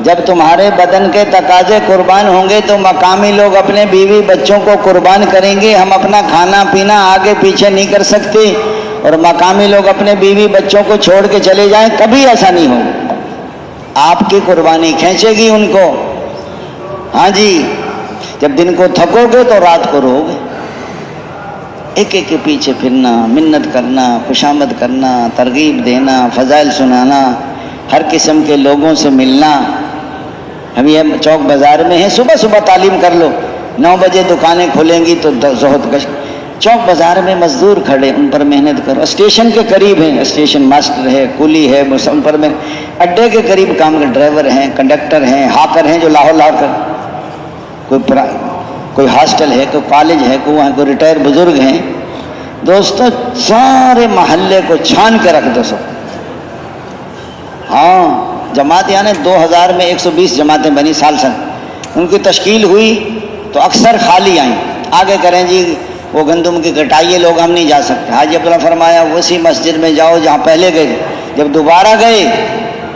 جب تمہارے بدن کے تقاضے قربان ہوں گے تو مقامی لوگ اپنے بیوی بچوں کو قربان کریں گے. ہم اپنا کھانا پینا آگے پیچھے نہیں کر سکتے اور مقامی لوگ اپنے بیوی بچوں کو چھوڑ کے چلے جائیں, کبھی ایسا نہیں ہوگا. آپ کی قربانی کھینچے گی ان کو. ہاں جی, جب دن کو تھکو گے تو رات کو رو گے. ایک ایک کے پیچھے پھرنا, منت کرنا, خوشامد کرنا, ترغیب دینا, فضائل سنانا, ہر قسم کے لوگوں سے ملنا. ہم یہ چوک بازار میں ہیں, صبح صبح تعلیم کر لو, 9 بجے دکانیں کھلیں گی تو زہد کش. چوک بازار میں مزدور کھڑے, ان پر محنت کرو. اسٹیشن کے قریب ہیں, اسٹیشن ماسٹر ہے, کولی ہے, ان پر میں اڈے کے قریب کام کر, ڈرائیور ہیں, کنڈکٹر ہیں, ہاکر ہیں جو لاہور کر, کوئی ہاسٹل ہے, کوئی کالج ہے, کوئی ریٹائر بزرگ ہیں. دوستو سارے محلے کو چھان کے رکھ دو سب. ہاں, جماعت یعنی 2000 میں 120 جماعتیں بنی سال سن. ان کی تشکیل ہوئی تو اکثر خالی آئیں. آگے کریں جی وہ گندم کی کٹائی, لوگ ہم نہیں جا سکتے. حاجی عبداللہ فرمایا اسی مسجد میں جاؤ جہاں پہلے گئے تھے. جب دوبارہ گئے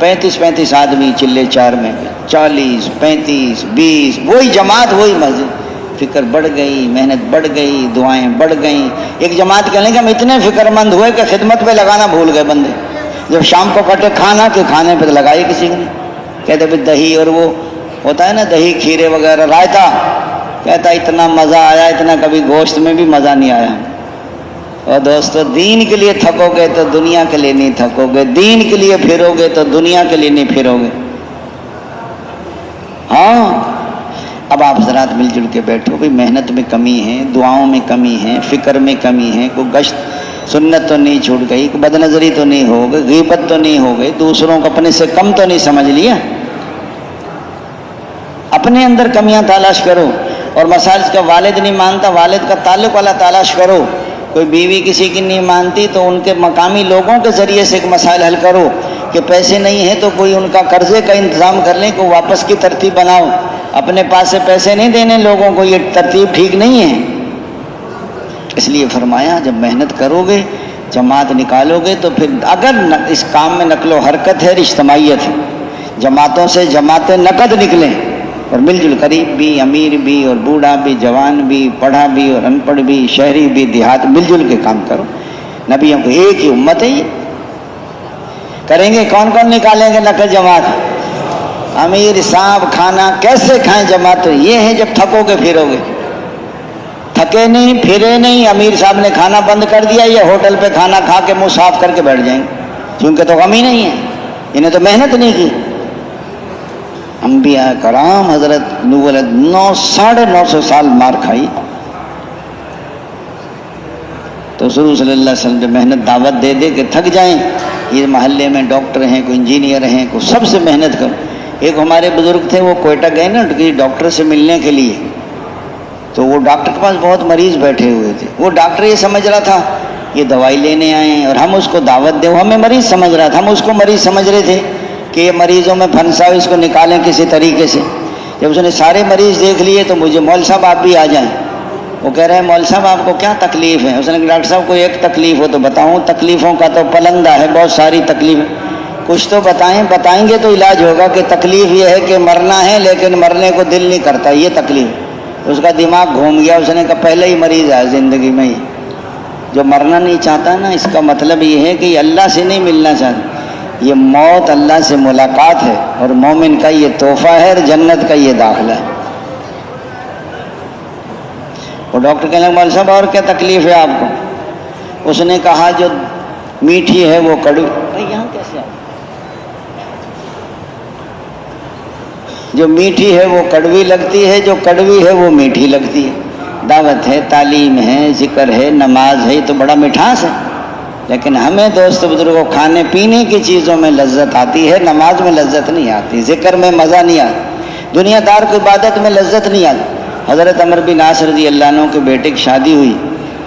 35 آدمی چلے 4 میں, 40, 35, 20, وہی جماعت وہی مسجد. فکر بڑھ گئی, محنت بڑھ گئی, دعائیں بڑھ گئیں. ایک جماعت کہنے کہ ہم اتنے فکر مند ہوئے کہ خدمت پہ لگانا بھول گئے بندے. جب شام کو کٹے کھانا کہ کھانے پہ لگائی کسی نے. کہتے پھر دہی اور وہ ہوتا ہے نا دہی کھیرے وغیرہ رائتا, کہتا اتنا مزہ آیا اتنا کبھی گوشت میں بھی مزہ نہیں آیا. اور دوستو دین کے لیے تھکو گے تو دنیا کے لیے نہیں تھکو گے, دین کے لیے پھرو گے تو دنیا کے لیے نہیں پھرو گے. ہاں, اب آپ حضرات مل جل کے بیٹھو. بھی محنت میں کمی ہے, دعاؤں میں کمی ہے, فکر میں کمی ہے. کوئی گشت سنت تو نہیں چھوٹ گئی, کوئی بد نظری تو نہیں ہو گئی, غیبت تو نہیں ہو گئی, دوسروں کو اپنے سے کم تو نہیں سمجھ لیا. اپنے اندر کمیاں تلاش کرو. اور مسائل کا والد نہیں مانتا, والد کا تعلق والا تلاش کرو. کوئی بیوی کسی کی نہیں مانتی تو ان کے مقامی لوگوں کے ذریعے سے ایک مسائل حل کرو. کہ پیسے نہیں ہیں تو کوئی ان کا قرضے کا انتظام کر لیں, کوئی واپس کی ترتیب بناؤ. اپنے پاس سے پیسے نہیں دینے لوگوں کو, یہ ترتیب ٹھیک نہیں ہے. اس لیے فرمایا جب محنت کرو گے, جماعت نکالو گے تو پھر اگر اس کام میں نقل و حرکت ہے, اجتماعیت ہے, جماعتوں سے جماعتیں نقد نکلیں اور مل جل قریب بھی, امیر بھی اور بوڑھا بھی, جوان بھی, پڑھا بھی اور ان پڑھ بھی, شہری بھی, دیہات, مل جل کے کام کرو. نبیوں کو ایک ہی امت ہے, یہ کریں گے. کون کون نکالیں گے نقد جماعت؟ امیر صاحب کھانا کیسے کھائیں جماعت؟ یہ ہے جب تھکو گے پھرو گے. تھکے نہیں پھرے نہیں, امیر صاحب نے کھانا بند کر دیا, یہ ہوٹل پہ کھانا کھا کے منہ صاف کر کے بیٹھ جائیں گے, کیونکہ تو غم ہی نہیں ہے, انہیں تو محنت نہیں کی. انبیاء کرام حضرت نوح علیہ 900 سال مار کھائی. تو سرور صلی اللہ علیہ وسلم جب محنت دعوت دے دے کہ تھک جائیں, یہ محلے میں ڈاکٹر ہیں, کوئی انجینئر ہیں, کوئی سب سے محنت کرو. ایک ہمارے بزرگ تھے, وہ کوئٹہ گئے نا ڈاکٹر سے ملنے کے لیے, تو وہ ڈاکٹر کے پاس بہت مریض بیٹھے ہوئے تھے. وہ ڈاکٹر یہ سمجھ رہا تھا یہ دوائی لینے آئے ہیں اور ہم اس کو دعوت دیں. وہ ہمیں مریض سمجھ رہا تھا, ہم اس کو مریض سمجھ رہے تھے کہ یہ مریضوں میں پھنسا ہو, اس کو نکالیں کسی طریقے سے. جب اس نے سارے مریض دیکھ لیے تو مجھے مول صاحب آپ بھی آ جائیں. وہ کہہ رہے ہیں مول صاحب آپ کو کیا تکلیف ہے؟ اس نے کہا ڈاکٹر صاحب کوئی ایک تکلیف ہو تو بتاؤں. تکلیفوں کا تو پلندہ ہے, بہت ساری تکلیف. کچھ تو بتائیں گے تو علاج ہوگا. کہ تکلیف یہ ہے کہ مرنا ہے لیکن مرنے کو دل نہیں کرتا, یہ تکلیف. اس کا دماغ گھوم گیا. اس نے کہا پہلے ہی مریض ہے زندگی میں, جو مرنا نہیں چاہتا نا, اس کا مطلب یہ ہے کہ یہ اللہ سے نہیں ملنا چاہتا. یہ موت اللہ سے ملاقات ہے, اور مومن کا یہ تحفہ ہے, اور جنت کا یہ داخلہ ہے. وہ ڈاکٹر کہنے لگا مول صاحب اور کیا تکلیف ہے آپ کو؟ اس نے کہا جو میٹھی ہے وہ کڑوی. یہاں کیسے جو میٹھی ہے وہ کڑوی لگتی ہے, جو کڑوی ہے وہ میٹھی لگتی ہے. دعوت ہے, تعلیم ہے, ذکر ہے, نماز ہے, تو بڑا مٹھاس ہے. لیکن ہمیں دوست بزرگوں کھانے پینے کی چیزوں میں لذت آتی ہے, نماز میں لذت نہیں آتی, ذکر میں مزہ نہیں آتا, دنیا دار کو عبادت میں لذت نہیں آتی. حضرت عمر بن عاص رضی اللہ عنہ کے بیٹے کی شادی ہوئی.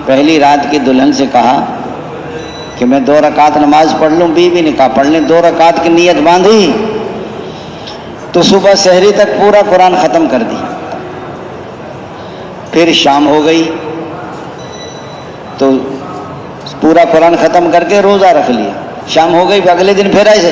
پہلی رات کی دلہن سے کہا کہ میں 2 رکعت نماز پڑھ لوں. بیوی نے کہا پڑھ لیں. 2 رکعت کی نیت باندھی تو صبح سحری تک پورا قرآن ختم کر دی. پھر شام ہو گئی تو پورا قرآن ختم کر کے روزہ رکھ لیا. شام ہو گئی, اگلے دن پھر ایسے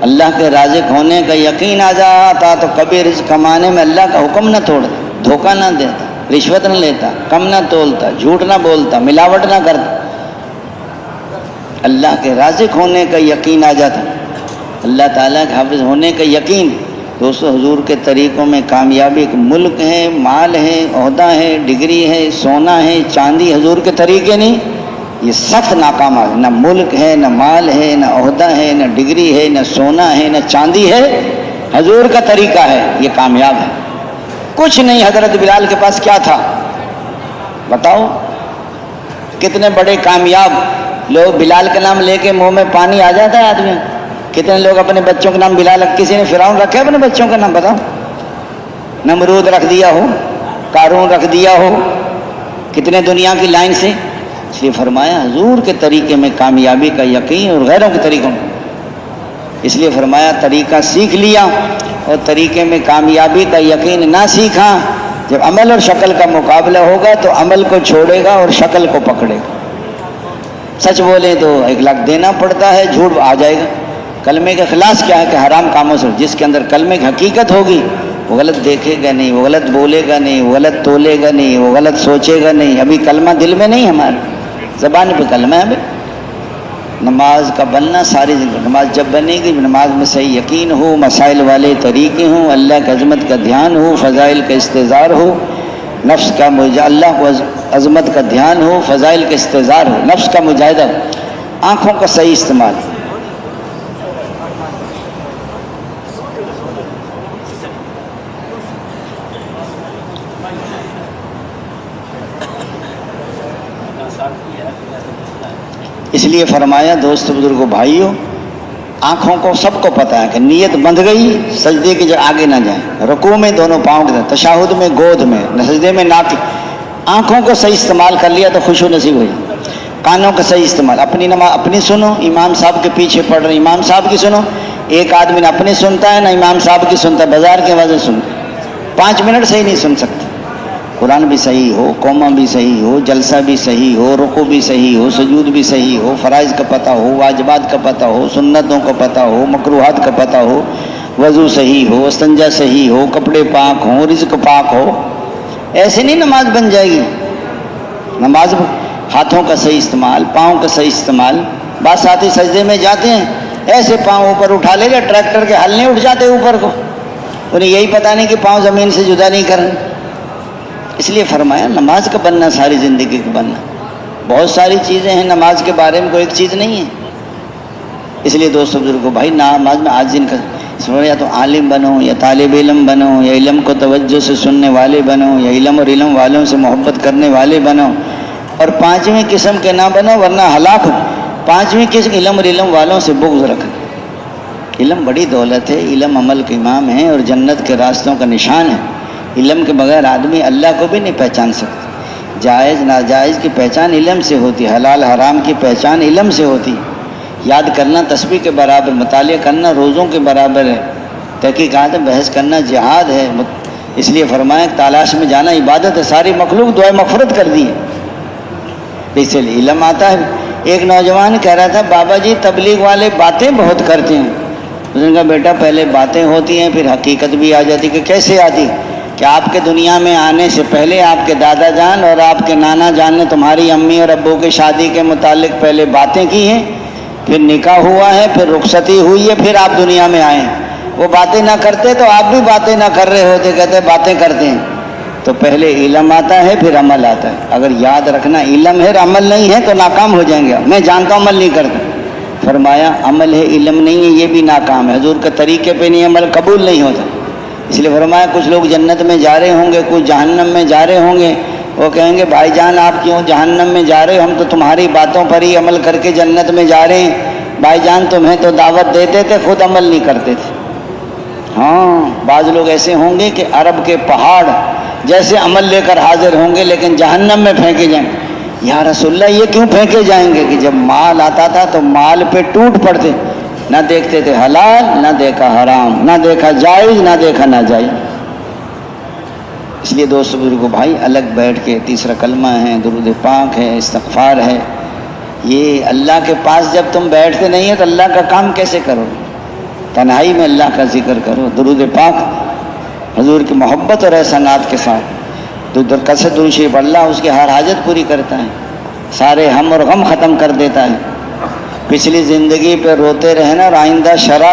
اللہ کے رازق ہونے کا یقین آ جاتا تو کبھی رزق کمانے میں اللہ کا حکم نہ توڑتا، دھوکہ نہ دیتا، رشوت نہ لیتا، کم نہ تولتا، جھوٹ نہ بولتا، ملاوٹ نہ کرتا۔ اللہ کے رازق ہونے کا یقین آ جاتا، اللہ تعالیٰ کے حافظ ہونے کا یقین۔ دوستو حضور کے طریقوں میں کامیابی ایک ملک ہے، مال ہے، عہدہ ہے، ڈگری ہے، سونا ہے، چاندی، حضور کے طریقے نہیں، یہ سخت ناکام ہے۔ نہ ملک ہے، نہ مال ہے، نہ عہدہ ہے، نہ ڈگری ہے، نہ سونا ہے، نہ چاندی ہے، حضور کا طریقہ ہے، یہ کامیاب ہے۔ کچھ نہیں۔ حضرت بلال کے پاس کیا تھا بتاؤ؟ کتنے بڑے کامیاب لوگ بلال کا نام لے کے منہ میں پانی آ جاتا ہے آدمی۔ کتنے لوگ اپنے بچوں کا نام بلال، کسی نے فرعون رکھے اپنے بچوں کا نام؟ بتاؤ۔ نمرود رکھ دیا ہو، قارون رکھ دیا ہو، کتنے دنیا کی لائن سے۔ اس لیے فرمایا حضور کے طریقے میں کامیابی کا یقین اور غیروں کے طریقوں میں، اس لیے فرمایا طریقہ سیکھ لیا اور طریقے میں کامیابی کا یقین نہ سیکھا۔ جب عمل اور شکل کا مقابلہ ہوگا تو عمل کو چھوڑے گا اور شکل کو پکڑے گا۔ سچ بولیں تو 1 لاکھ دینا پڑتا ہے، جھوٹ آ جائے گا۔ کلمے کا خلاص کیا ہے کہ حرام کاموں سے جس کے اندر کلمے کی حقیقت ہوگی وہ غلط دیکھے گا نہیں، وہ غلط بولے گا نہیں، وہ غلط تولے گا نہیں، وہ غلط سوچے گا نہیں۔ ابھی کلمہ دل میں نہیں، ہمارے زبان پہ کلمہ ہے۔ ابھی نماز کا بننا ساری زندگی، نماز جب بنے گی نماز میں صحیح یقین ہو، مسائل والے طریقے ہوں، اللہ کی عظمت کا دھیان ہو، فضائل کا استحضار ہو، نفس کا اللہ کو عظمت کا دھیان ہو، فضائل کا استحضار ہو، نفس کا مجاہدہ، آنکھوں کا صحیح استعمال۔ اس لیے فرمایا دوست بزرگوں بھائیوں، آنکھوں کو سب کو پتہ ہے کہ نیت بندھ گئی سجدے کی جگہ آگے نہ جائیں، رکوع میں دونوں پاؤں کے ساتھ، تشہد میں گود میں، سجدے میں ناک۔ آنکھوں کو صحیح استعمال کر لیا تو خوش و نصیب ہوئی۔ کانوں کا صحیح استعمال، اپنی نماز اپنی سنو، امام صاحب کے پیچھے پڑھ رہے امام صاحب کی سنو۔ ایک آدمی نہ اپنی سنتا ہے نہ امام صاحب کی سنتا ہے، بازار کی آوازیں سنتا ہے، 5 منٹ صحیح نہیں سن سکتا۔ قرآن بھی صحیح ہو، قومہ بھی صحیح ہو، جلسہ بھی صحیح ہو، رکوع بھی صحیح ہو، سجود بھی صحیح ہو، فرائض کا پتہ ہو، واجبات کا پتہ ہو، سنتوں کا پتہ ہو، مکروہات کا پتہ ہو، وضو صحیح ہو، استنجا صحیح ہو، کپڑے پاک ہوں، رزق پاک ہو، ایسے نہیں نماز بن جائے گی۔ نماز ہاتھوں کا صحیح استعمال، پاؤں کا صحیح استعمال۔ بعض ساتھی سجدے میں جاتے ہیں ایسے پاؤں اوپر اٹھا لے گا، ٹریکٹر کے ہل نہیں اٹھ جاتے اوپر کو، انہیں یہی پتہ نہیں کہ پاؤں زمین سے جدا نہیں کریں۔ اس لیے فرمایا نماز کا بننا ساری زندگی کا بننا۔ بہت ساری چیزیں ہیں نماز کے بارے میں، کوئی ایک چیز نہیں ہے۔ اس لیے دوستو بزرگوں بھائی، نماز میں عاجزی کا یا تو عالم بنو یا طالب علم بنو یا علم کو توجہ سے سننے والے بنو یا علم اور علم والوں سے محبت کرنے والے بنو، اور 5ویں قسم کے نہ بنو ورنہ ہلاک ہو۔ 5ویں قسم علم اور علم والوں سے بغض رکھنا۔ علم بڑی دولت ہے، علم عمل کا امام ہے اور جنت کے راستوں کا نشان ہے۔ علم کے بغیر آدمی اللہ کو بھی نہیں پہچان سکتا۔ جائز ناجائز کی پہچان علم سے ہوتی ہے، حلال حرام کی پہچان علم سے ہوتی ہے۔ یاد کرنا تسبیح کے برابر، مطالعہ کرنا روزوں کے برابر ہے، تحقیقات بحث کرنا جہاد ہے۔ اس لیے فرمایا تلاش میں جانا عبادت ہے۔ ساری مخلوق دعائے مغفرت کر دی ہے، اس لیے علم آتا ہے۔ ایک نوجوان کہہ رہا تھا بابا جی تبلیغ والے باتیں بہت کرتے ہیں۔ اس نے کہا بیٹا پہلے باتیں ہوتی ہیں پھر حقیقت بھی آ جاتی کہ کیسے آتی؟ کہ آپ کے دنیا میں آنے سے پہلے آپ کے دادا جان اور آپ کے نانا جان نے تمہاری امی اور ابو کی شادی کے متعلق پہلے باتیں کی ہیں، پھر نکاح ہوا ہے، پھر رخصتی ہوئی ہے، پھر آپ دنیا میں آئے ہیں۔ وہ باتیں نہ کرتے تو آپ بھی باتیں نہ کر رہے ہوتے، کہتے باتیں کرتے ہیں۔ تو پہلے علم آتا ہے پھر عمل آتا ہے۔ اگر یاد رکھنا علم ہے اور عمل نہیں ہے تو ناکام ہو جائیں گے۔ میں جانتا ہوں عمل نہیں کرتا، فرمایا عمل ہے علم نہیں ہے یہ بھی ناکام ہے۔ حضور کے طریقے پہ نہیں عمل قبول نہیں ہوتا۔ اس لیے فرمایا کچھ لوگ جنت میں جا رہے ہوں گے، کچھ جہنم میں جا رہے ہوں گے۔ وہ کہیں گے بھائی جان آپ کیوں جہنم میں جا رہے ہو؟ ہم تو تمہاری باتوں پر ہی عمل کر کے جنت میں جا رہے ہیں۔ بھائی جان تمہیں تو دعوت دیتے تھے، خود عمل نہیں کرتے تھے۔ ہاں بعض لوگ ایسے ہوں گے کہ عرب کے پہاڑ جیسے عمل لے کر حاضر ہوں گے لیکن جہنم میں پھینکے جائیں گے۔ یا رسول اللہ یہ کیوں پھینکے جائیں گے؟ کہ جب مال آتا تھا تو مال پہ ٹوٹ پڑتے، نہ دیکھتے تھے حلال، نہ دیکھا حرام، نہ دیکھا جائز، نہ دیکھا ناجائز۔ اس لیے دوست بزرگوں بھائی الگ بیٹھ کے تیسرا کلمہ ہے، درود پاک ہے، استغفار ہے۔ یہ اللہ کے پاس جب تم بیٹھتے نہیں ہیں تو اللہ کا کام کیسے کرو؟ تنہائی میں اللہ کا ذکر کرو، درود پاک حضور کی محبت اور احسانات کے ساتھ کثرت درود شریف، اللہ اس کی ہر حاجت پوری کرتا ہے، سارے ہم اور غم ختم کر دیتا ہے۔ پچھلی زندگی پہ روتے رہنا اور آئندہ شرح